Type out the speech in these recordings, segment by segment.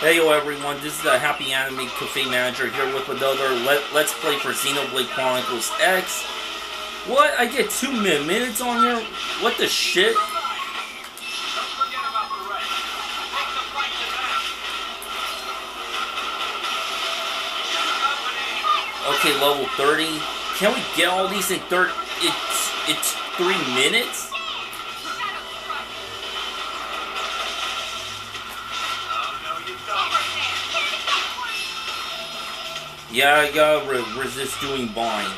Heyo everyone, this is the HappyAnimaidCafeManager here with another Let's Play for Xenoblade Chronicles X. What? I get 2 minutes on here? What the shit? Okay, level 30. Can we get all these in 30? It's 3 minutes? Yeah, I gotta resist doing bind.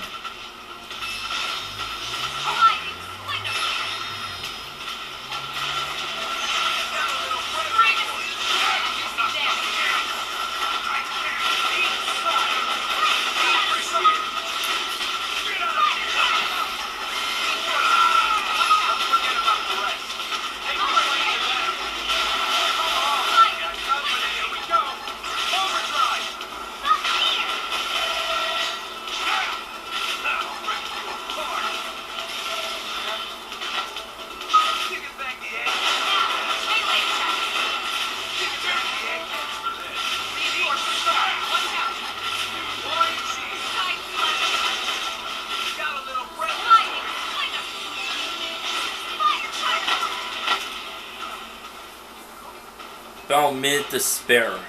About a minute to spare.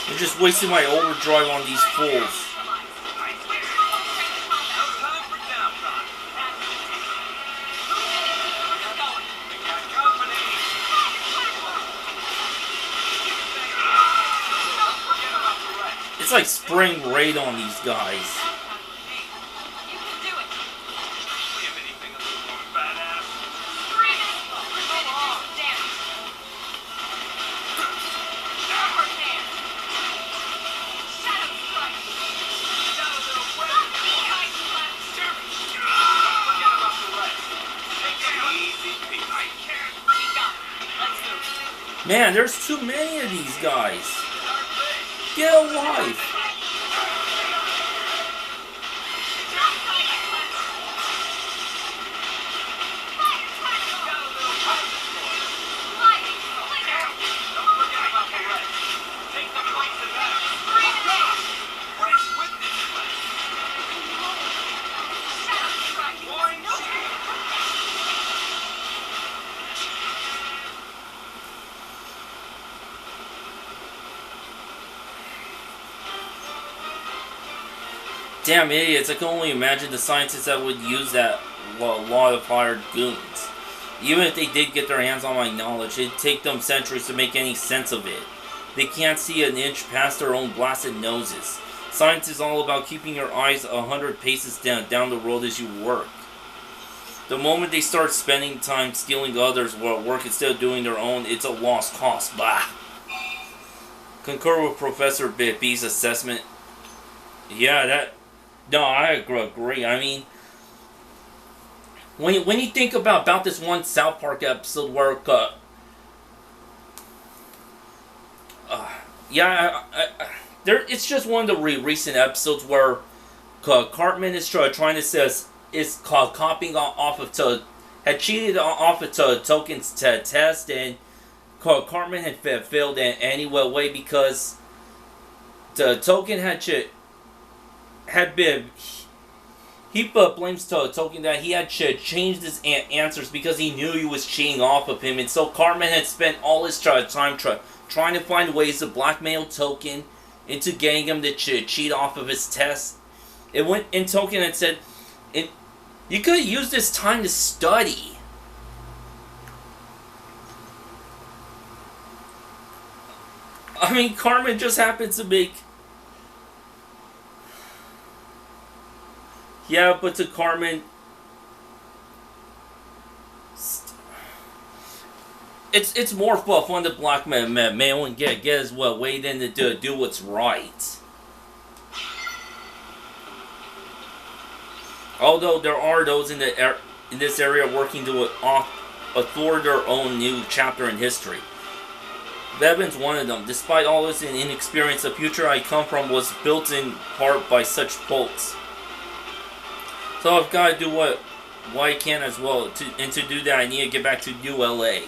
You're just wasting my overdrive on these fools. It's like spring raid on these guys. Man, there's too many of these guys. Get a life. Damn idiots, I can only imagine the scientists that would use that lot of hired goons. Even if they did get their hands on my knowledge, it'd take them centuries to make any sense of it. They can't see an inch past their own blasted noses. Science is all about keeping your eyes 100 paces down the road as you work. The moment they start spending time stealing others' work instead of doing their own, it's a lost cause. Bah! Concur with Professor B's assessment. Yeah, no, I agree. I mean, when you think about this one South Park episode where, it's just one of the recent episodes where Cartman is trying to say is copying off of had cheated off of Token's test, and Cartman had failed in any way because the Token had been. He blames Token that he had changed his answers because he knew he was cheating off of him, and so Cartman had spent all his time trying to find ways to blackmail Token into getting him to cheat off of his test. And Token had said, "You could have used this time to study." I mean, Cartman just happens to make. Yeah, but to Cartman, it's more fun to blackmail and get his way than to do what's right. Although there are those in this area working to author their own new chapter in history. Bevan's one of them. Despite all this inexperience, the future I come from was built in part by such folks. So I've got to do what I can as well. And to do that, I need to get back to ULA.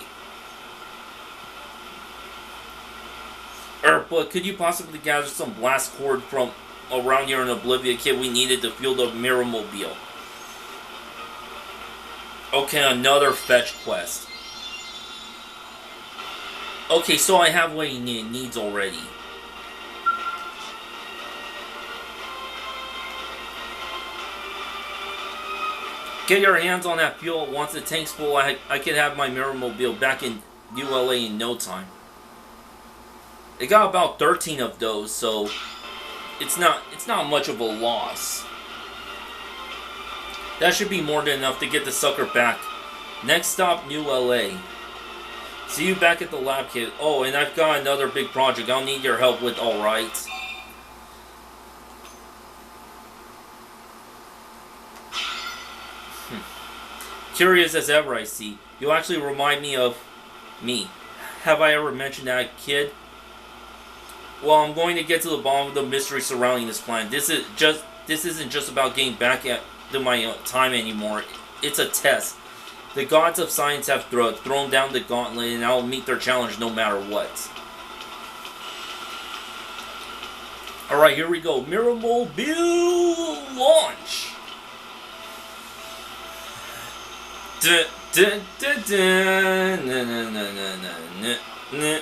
But could you possibly gather some blast cord from around here in Oblivia, kid? We needed to fuel the Mirrormobile. Okay, another fetch quest. Okay, so I have what he needs already. Get your hands on that fuel. Once the tank's full, I can have my Mirrormobile back in ULA in no time. They got about 13 of those, so it's not much of a loss. That should be more than enough to get the sucker back. Next stop, New LA. See you back at the lab, kid. Oh, and I've got another big project I'll need your help with, alright? Curious as ever, I see. You actually remind me of me. Have I ever mentioned that, kid? Well, I'm going to get to the bottom of the mystery surrounding this plan. This isn't just about getting back to my time anymore. It's a test. The gods of science have thrown down the gauntlet, and I'll meet their challenge no matter what. Alright, here we go. Mirrormobile launch! Dun, dun, dun, dun, na, na, na, na, na, na,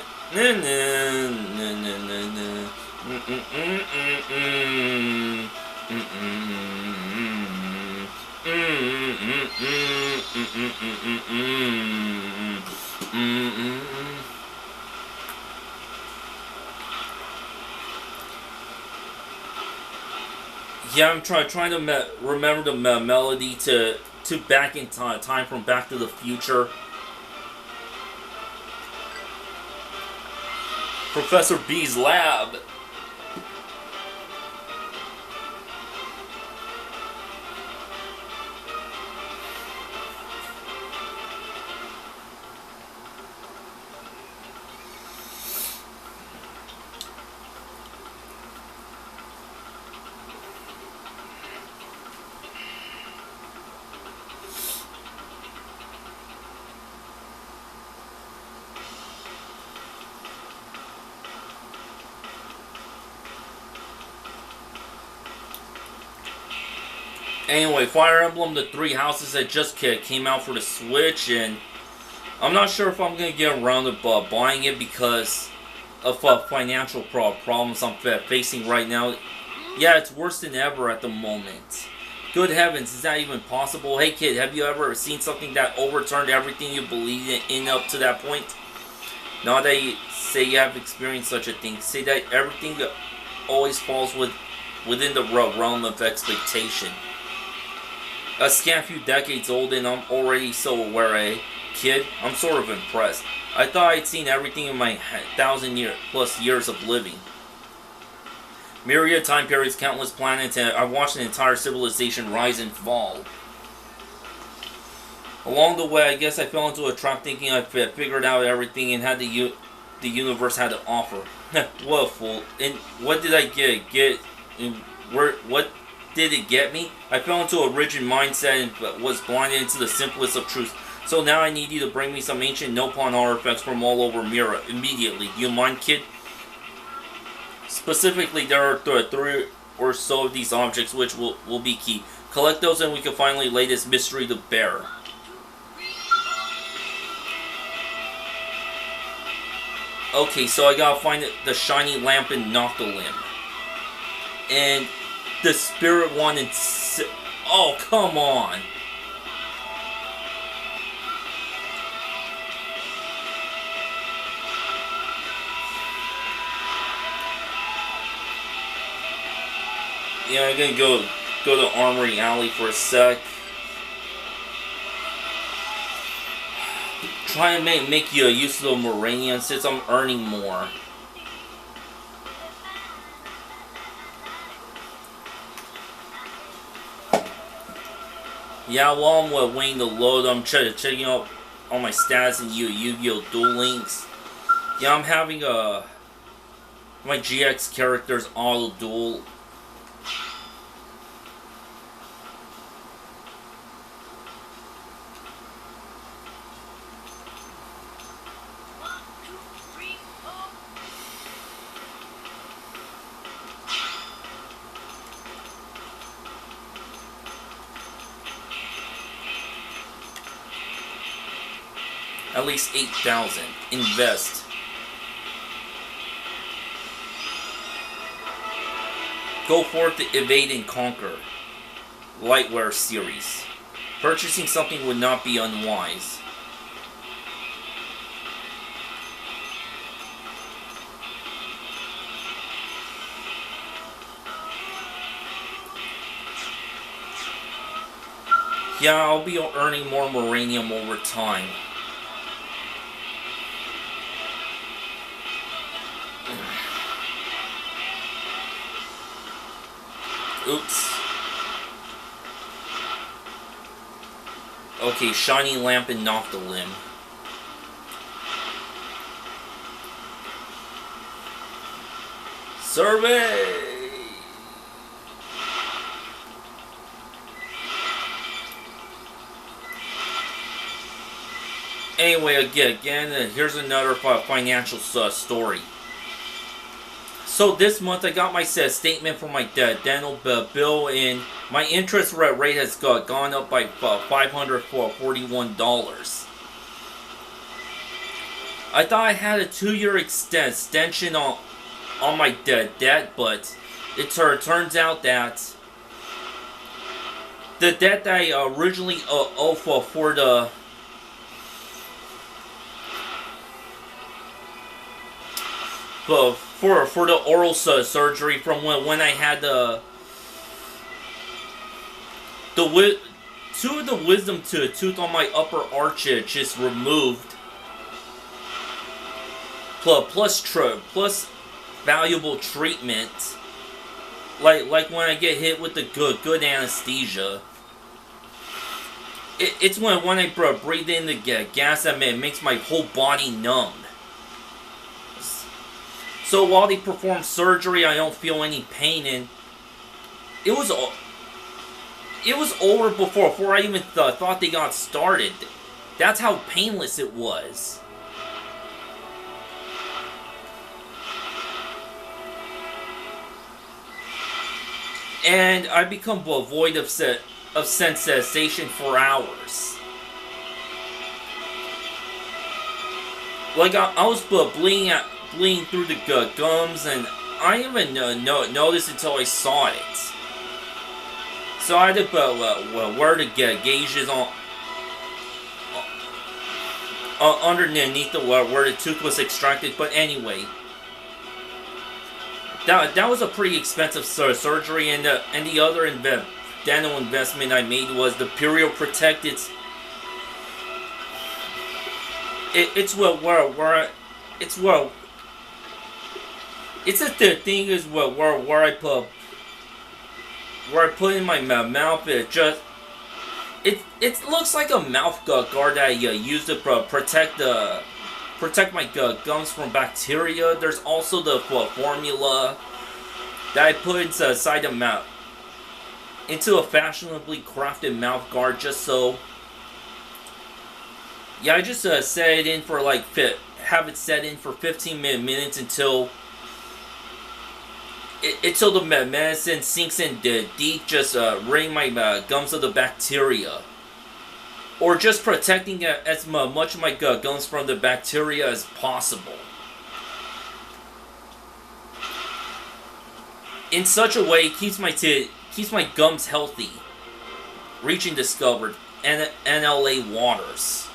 yeah, I'm trying to remember the melody to Back in Time from Back to the Future. Professor B's lab. Anyway, Fire Emblem The Three Houses that just came out for the Switch, and I'm not sure if I'm going to get around to buying it because of financial problems I'm facing right now. Yeah, it's worse than ever at the moment. Good heavens, is that even possible? Hey kid, have you ever seen something that overturned everything you believed in up to that point? Now that you say you have experienced such a thing, say that everything always falls within the realm of expectation. A scant few decades old and I'm already so aware, eh? Kid, I'm sort of impressed. I thought I'd seen everything in my 1,000+ years of living. Myriad time periods, countless planets, and I've watched an entire civilization rise and fall. Along the way, I guess I fell into a trap thinking I figured out everything and had the universe had to offer. What a fool. And what did I get? What did it get me? I fell into a rigid mindset and was blinded into the simplest of truths. So now I need you to bring me some ancient Nopon artifacts from all over Mira immediately. Do you mind, kid? Specifically, there are 3 or so of these objects which will be key. Collect those and we can finally lay this mystery to bear. Okay, so I gotta find the shiny lamp in Noctolim. And the spirit one in... Oh, come on! Yeah, I'm gonna go to Armory Alley for a sec. Try and make you a use of the Moranian since I'm earning more. Yeah, while I'm waiting to load, I'm checking out all my stats and Yu-Gi-Oh! Duel Links. Yeah, I'm having my GX character's auto duel. At least 8,000. Invest. Go forth to evade and conquer. Lightware series. Purchasing something would not be unwise. Yeah, I'll be earning more Moranium over time. Oops. Okay, shiny lamp and Noctilim. Survey! Anyway, again, here's another financial story. So this month I got my statement for my dental bill, and my interest rate has gone up by $541. I thought I had a 2-year extension on my debt, but it turns out that the debt that I originally owed for the for the oral surgery from when I had two of the wisdom tooth on my upper arch just removed, plus valuable treatment, like when I get hit with the good anesthesia. It's when I breathe in the gas that makes my whole body numb. So while they perform surgery, I don't feel any pain, and it was over before I even thought they got started. That's how painless it was. And I become void of sensation for hours. Like I was bleeding through the gums, and I didn't even notice until I saw it. So I had to wear the gauges on underneath where the tooth was extracted. But anyway, that was a pretty expensive surgery, and the other dental investment I made was the Period Protect. It's a thing is where I put in my mouth. It looks like a mouth guard that I use to protect my gums from bacteria. There's also the formula that I put inside the mouth into a fashionably crafted mouth guard, just so. Yeah, I just set it in for have it set in for 15 minutes until the medicine sinks in deep, just ridding my gums of the bacteria. Or just protecting as much of my gums from the bacteria as possible. In such a way, it keeps my gums healthy. Reaching discovered NLA waters.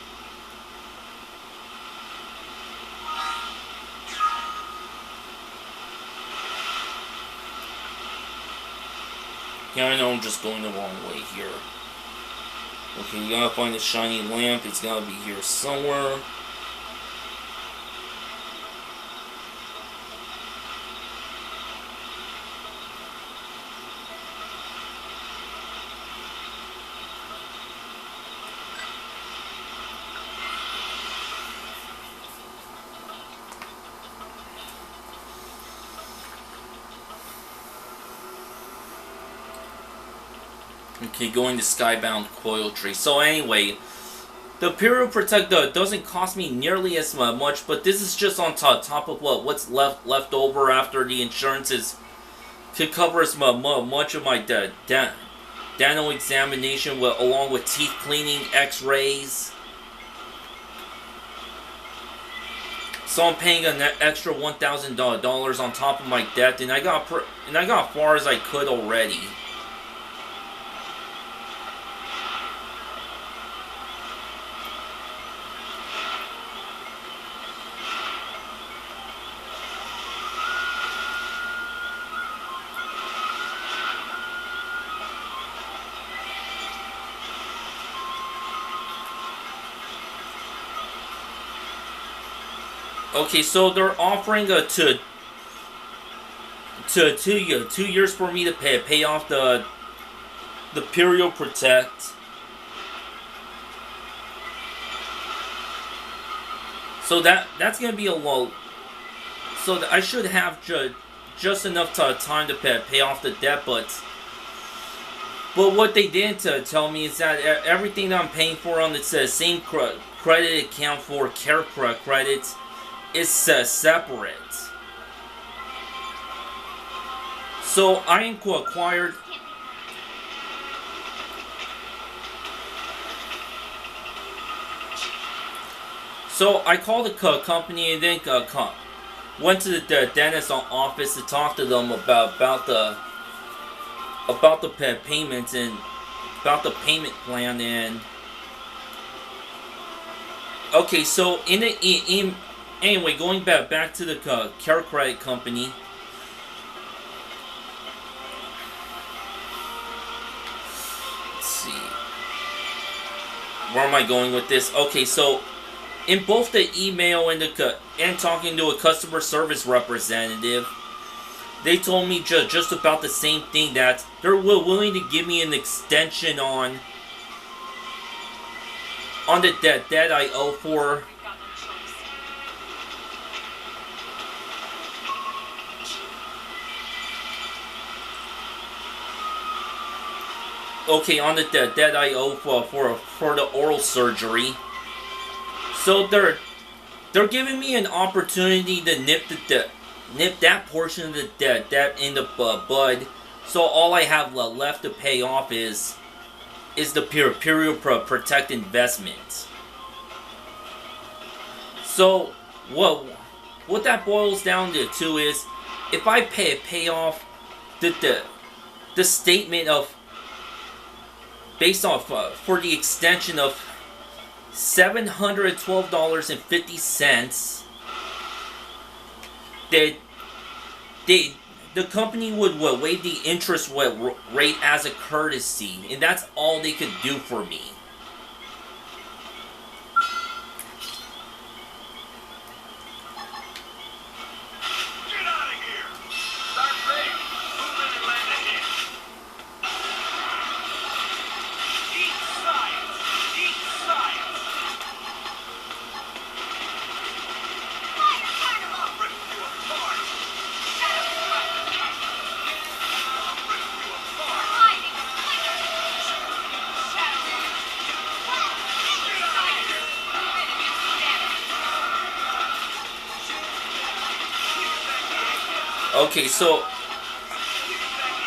Yeah, I know I'm just going the wrong way here. Okay, we gotta find a shiny lamp. It's gotta be here somewhere. Okay, going to Skybound Coil Tree. So anyway, the Imperial Protector doesn't cost me nearly as much, but this is just on top of what's left over after the insurances could cover as much of my dental examination along with teeth cleaning, x-rays. So I'm paying an extra $1,000 on top of my debt, and I got as far as I could already. Okay, so they're offering two years for me to pay off the Imperial Protect. So that's gonna be a low. So I should have just enough time to pay off the debt, but what they didn't tell me is that everything that I'm paying for on the same credit account for care credits is separate. So I acquired. So I called the company and then went to the dentist's office to talk to them about the payments and about the payment plan. And okay, so in the anyway, going back to the care credit company. Let's see, where am I going with this? Okay, so in both the email and talking to a customer service representative, they told me just about the same thing, that they're willing to give me an extension on the debt I owe for. Okay, on the debt I owe for the oral surgery. So they're giving me an opportunity to nip that portion of the debt in the bud. So all I have left to pay off is the Imperial Protect investment. So what that boils down to is, if I pay off the statement of based off for the extension of $712.50, the company would waive the interest rate as a courtesy, and that's all they could do for me. Okay, so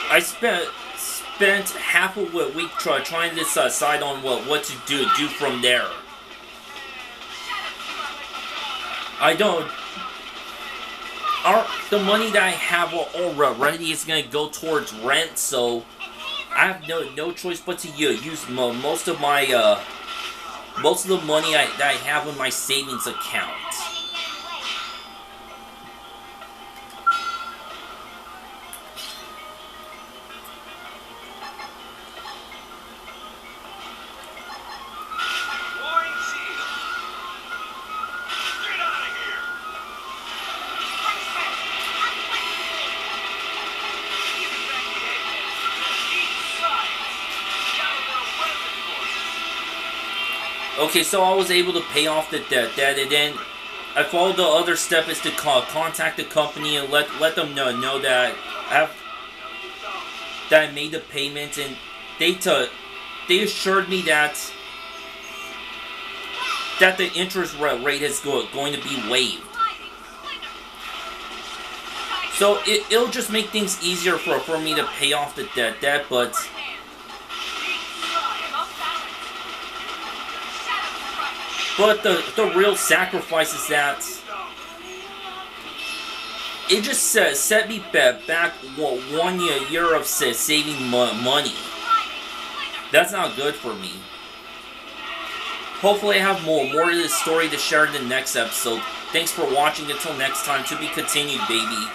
I spent half a week trying to decide on what to do from there. The money that I have already is gonna go towards rent, so I have no choice but to use most of the money that I have in my savings account. Okay, so I was able to pay off the debt, and then I followed the other step is to contact the company and let them know that I made the payment, and they assured me that the interest rate is going to be waived. So it'll just make things easier for me to pay off the debt, but the real sacrifice is that it just set me back 1 year of saving money. That's not good for me. Hopefully I have more of this story to share in the next episode. Thanks for watching. Until next time, to be continued, baby.